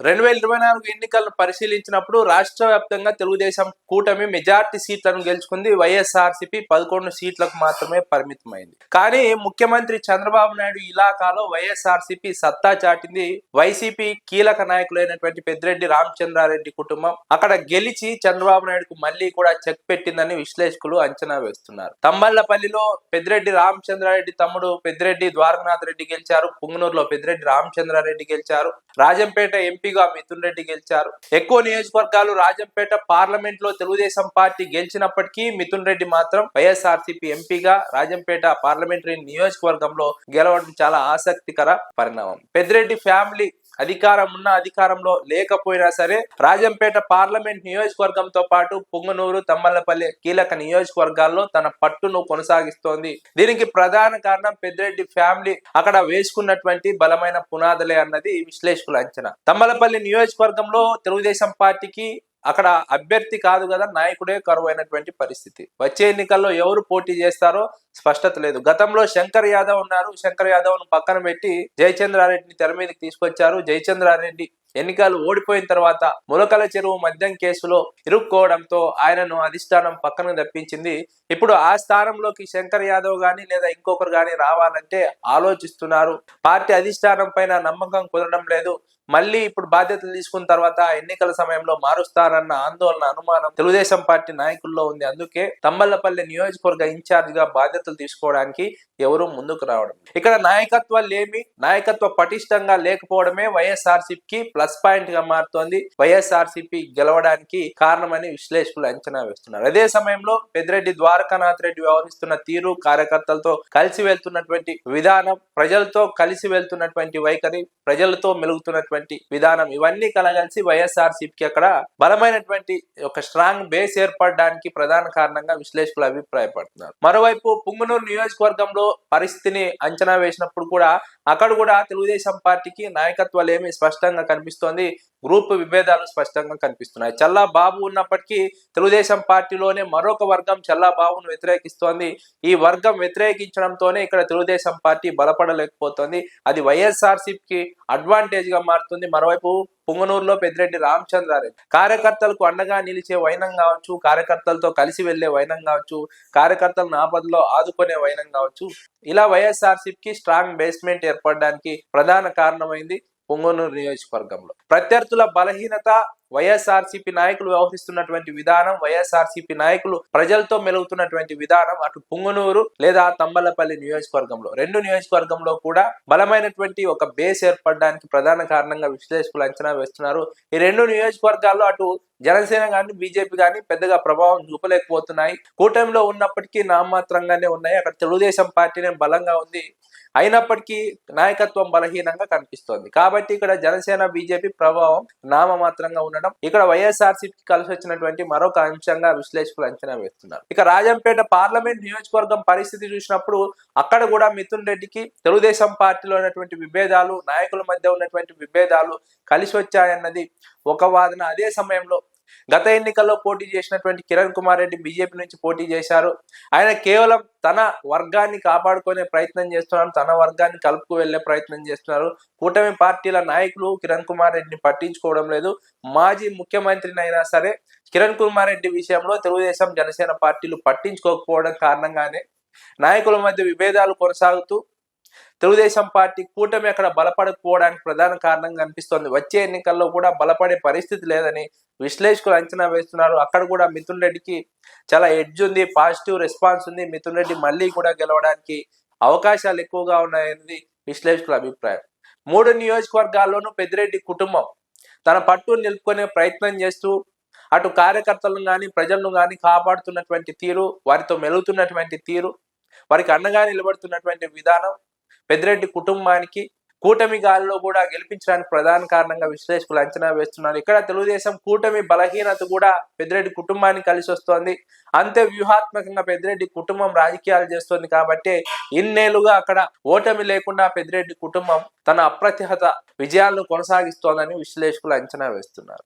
2024 ఎన్నికలను పరిశీలించినప్పుడు రాష్ట్ర వ్యాప్తంగా తెలుగుదేశం కూటమి మెజార్టీ సీట్లను గెలుచుకుంది. వైఎస్ఆర్సీపీ 11 సీట్లకు మాత్రమే పరిమితమైంది. కానీ ముఖ్యమంత్రి చంద్రబాబు నాయుడు ఇలాకాలో వైఎస్ఆర్సీపీ సత్తా చాటింది. వైసీపీ కీలక నాయకులైనటువంటి పెద్దిరెడ్డి రామచంద్రారెడ్డి కుటుంబం అక్కడ గెలిచి చంద్రబాబు నాయుడుకు మళ్లీ కూడా చెక్ పెట్టిందని విశ్లేషకులు అంచనా వేస్తున్నారు. తంబళ్లపల్లిలో పెద్దిరెడ్డి రామచంద్రారెడ్డి తమ్ముడు పెద్దిరెడ్డి ద్వారకనాథ్ రెడ్డి గెలిచారు. పుంగనూరులో పెద్దిరెడ్డి రామచంద్రారెడ్డి గెలిచారు. రాజంపేట ఎంపీగా మిథున్ రెడ్డి గెలిచారు. ఎక్కువ నియోజకవర్గాలు రాజంపేట పార్లమెంట్ లో తెలుగుదేశం పార్టీ గెలిచినప్పటికీ మిథున్ రెడ్డి మాత్రం వైఎస్ఆర్సీపీ ఎంపీగా రాజంపేట పార్లమెంటరీ నియోజకవర్గంలో గెలవడం చాలా ఆసక్తికర పరిణామం. పెద్దిరెడ్డి ఫ్యామిలీ అధికారం ఉన్న అధికారంలో లేకపోయినా సరే రాజంపేట పార్లమెంట్ నియోజకవర్గంతో పాటు పుంగనూరు, తమ్మలపల్లి కీలక నియోజకవర్గాల్లో తన పట్టును కొనసాగిస్తోంది. దీనికి ప్రధాన కారణం పెద్దిరెడ్డి ఫ్యామిలీ అక్కడ వేసుకున్నటువంటి బలమైన పునాదులే అన్నది విశ్లేషకుల అంచనా. తమ్మలపల్లి నియోజకవర్గంలో తెలుగుదేశం పార్టీకి అక్కడ అభ్యర్థి కాదు కదా, నాయకుడే కరువైనటువంటి పరిస్థితి. వచ్చే ఎన్నికల్లో ఎవరు పోటీ చేస్తారో స్పష్టత లేదు. గతంలో శంకర్ యాదవ్ ఉన్నారు. శంకర్ యాదవ్ ను పక్కన పెట్టి జయచంద్రారెడ్డిని తెర మీదకి తీసుకొచ్చారు. జయచంద్రారెడ్డి ఎన్నికలు ఓడిపోయిన తర్వాత ములకల చెరువు మద్యం కేసులో ఇరుక్కోవడంతో ఆయనను అధిష్టానం పక్కన తప్పించింది. ఇప్పుడు ఆ స్థానంలోకి శంకర్ యాదవ్ గాని లేదా ఇంకొకరు గాని రావాలంటే ఆలోచిస్తున్నారు. పార్టీ అధిష్టానం పైన నమ్మకం కుదరడం లేదు. మళ్ళీ ఇప్పుడు బాధ్యతలు తీసుకున్న తర్వాత ఎన్నికల సమయంలో మారుస్తారన్న ఆందోళన, అనుమానం తెలుగుదేశం పార్టీ నాయకుల్లో ఉంది. అందుకే తంబళ్లపల్లి నియోజకవర్గ ఇన్ఛార్జ్ గా బాధ్యతలు తీసుకోవడానికి ఎవరు ముందుకు రావడం. ఇక్కడ నాయకత్వ పటిష్టంగా లేకపోవడమే వైఎస్ఆర్సీపీకి ప్లస్ పాయింట్ గా మారుతోంది. వైఎస్ఆర్సీపీ గెలవడానికి కారణమని విశ్లేషకులు అంచనా వేస్తున్నారు. అదే సమయంలో పెద్దిరెడ్డి ద్వారకానాథ్ రెడ్డి వ్యవహరిస్తున్న తీరు, కార్యకర్తలతో కలిసి వెళ్తున్నటువంటి విధానం, ప్రజలతో కలిసి వెళ్తున్నటువంటి వైఖరి, ప్రజలతో మెలుగుతున్నటువంటి విధానం, ఇవన్నీ కలగలిసి వైఎస్ఆర్సీపీకి అక్కడ బలమైనటువంటి ఒక స్ట్రాంగ్ బేస్ ఏర్పడడానికి ప్రధాన కారణంగా విశ్లేషకులు అభిప్రాయపడుతున్నారు. మరోవైపు పుంగనూరు నియోజకవర్గంలో పరిస్థితిని అంచనా వేసినప్పుడు కూడా అక్కడ కూడా తెలుగుదేశం పార్టీకి నాయకత్వాలు ఏమి స్పష్టంగా కనిపిస్తోంది. గ్రూప్ విభేదాలు స్పష్టంగా కనిపిస్తున్నాయి. చల్లా బాబు ఉన్నప్పటికీ తెలుగుదేశం పార్టీలోనే మరొక వర్గం చల్లా బాబును వ్యతిరేకిస్తోంది. ఈ వర్గం వ్యతిరేకించడంతోనే ఇక్కడ తెలుగుదేశం పార్టీ బలపడలేకపోతుంది. అది వైఎస్ఆర్సీపీకి అడ్వాంటేజ్ గా మారుతుంది. మరోవైపు పుంగనూరులో పెద్దిరెడ్డి రామచంద్రారెడ్డి కార్యకర్తలకు అండగా నిలిచే వైనం కావచ్చు, కార్యకర్తలతో కలిసి వెళ్లే వైనం కావచ్చు, కార్యకర్తలను ఆపదలో ఆదుకునే వైనం కావచ్చు, ఇలా వైఎస్ఆర్సీపీకి స్ట్రాంగ్ బేస్మెంట్ ఏర్పడడానికి ప్రధాన కారణమైంది. పుంగనూరు నియోజకవర్గంలో ప్రత్యర్థుల బలహీనత, వైఎస్ఆర్సీపీ నాయకులు వ్యవహరిస్తున్నటువంటి విధానం, వైఎస్ఆర్సీపీ నాయకులు ప్రజలతో మెలుగుతున్నటువంటి విధానం అటు పుంగనూరు లేదా తంబళ్లపల్లి నియోజకవర్గంలో, రెండు నియోజకవర్గంలో కూడా బలమైనటువంటి ఒక బేస్ ఏర్పడడానికి ప్రధాన కారణంగా విశ్లేషకులు అంచనా వేస్తున్నారు. ఈ రెండు నియోజకవర్గాల్లో అటు జనసేన గాని బీజేపీ గాని పెద్దగా ప్రభావం చూపలేకపోతున్నాయి. కూటమిలో ఉన్నప్పటికీ నామమాత్రంగానే ఉన్నాయి. అక్కడ తెలుగుదేశం పార్టీనే బలంగా ఉంది. అయినప్పటికీ నాయకత్వం బలహీనంగా కనిపిస్తోంది. కాబట్టి ఇక్కడ జనసేన బీజేపీ ప్రభావం నామమాత్రంగా ఉండడం ఇక్కడ వైఎస్ఆర్సీపీకి కలిసి వచ్చినటువంటి మరొక అంశంగా విశ్లేషకులు అంచనా వేస్తున్నారు. ఇక రాజంపేట పార్లమెంట్ నియోజకవర్గం పరిస్థితి చూసినప్పుడు అక్కడ కూడా మిథున్ రెడ్డికి తెలుగుదేశం పార్టీలో ఉన్నటువంటి విభేదాలు, నాయకుల మధ్య ఉన్నటువంటి విభేదాలు కలిసి వచ్చాయన్నది ఒక వాదన. అదే సమయంలో గత ఎన్నికల్లో పోటీ చేసినటువంటి కిరణ్ కుమార్ రెడ్డి బీజేపీ నుంచి పోటీ చేశారు. ఆయన కేవలం తన వర్గాన్ని కాపాడుకునే ప్రయత్నం చేస్తున్నారు, తన వర్గాన్ని కలుపుకు వెళ్లే ప్రయత్నం చేస్తున్నారు. కూటమి పార్టీల నాయకులు కిరణ్ కుమార్ రెడ్డిని పట్టించుకోవడం లేదు. మాజీ ముఖ్యమంత్రిని అయినా సరే కిరణ్ కుమార్ రెడ్డి విషయంలో తెలుగుదేశం, జనసేన పార్టీలు పట్టించుకోకపోవడం కారణంగానే నాయకుల మధ్య విభేదాలు కొనసాగుతూ తెలుగుదేశం పార్టీ కూటమి అక్కడ బలపడకపోవడానికి ప్రధాన కారణంగా కనిపిస్తోంది. వచ్చే ఎన్నికల్లో కూడా బలపడే పరిస్థితి లేదని విశ్లేషకులు అంచనా వేస్తున్నారు. అక్కడ కూడా మిథున్ రెడ్డికి చాలా ఎడ్జ్ ఉంది, పాజిటివ్ రెస్పాన్స్ ఉంది. మిథున్ రెడ్డి మళ్ళీ కూడా గెలవడానికి అవకాశాలు ఎక్కువగా ఉన్నాయనేది విశ్లేషకుల అభిప్రాయం. 3 నియోజకవర్గాల్లోనూ పెద్దిరెడ్డి కుటుంబం తన పట్టును నిలుపుకునే ప్రయత్నం చేస్తూ అటు కార్యకర్తలను కానీ ప్రజలను కానీ కాపాడుతున్నటువంటి తీరు, వారితో మెలుగుతున్నటువంటి తీరు, వారికి అండగా నిలబడుతున్నటువంటి విధానం పెద్దిరెడ్డి కుటుంబానికి కూటమి గాలిలో కూడా గెలిపించడానికి ప్రధాన కారణంగా విశ్లేషకులు అంచనా వేస్తున్నారు. ఇక్కడ తెలుగుదేశం కూటమి బలహీనత కూడా పెద్దిరెడ్డి కుటుంబానికి కలిసి వస్తోంది. అంతే వ్యూహాత్మకంగా పెద్దిరెడ్డి కుటుంబం రాజకీయాలు చేస్తోంది కాబట్టి ఇన్నేళ్లుగా అక్కడ ఓటమి లేకుండా పెద్దిరెడ్డి కుటుంబం తన అప్రతిహత విజయాలను కొనసాగిస్తోందని విశ్లేషకులు అంచనా వేస్తున్నారు.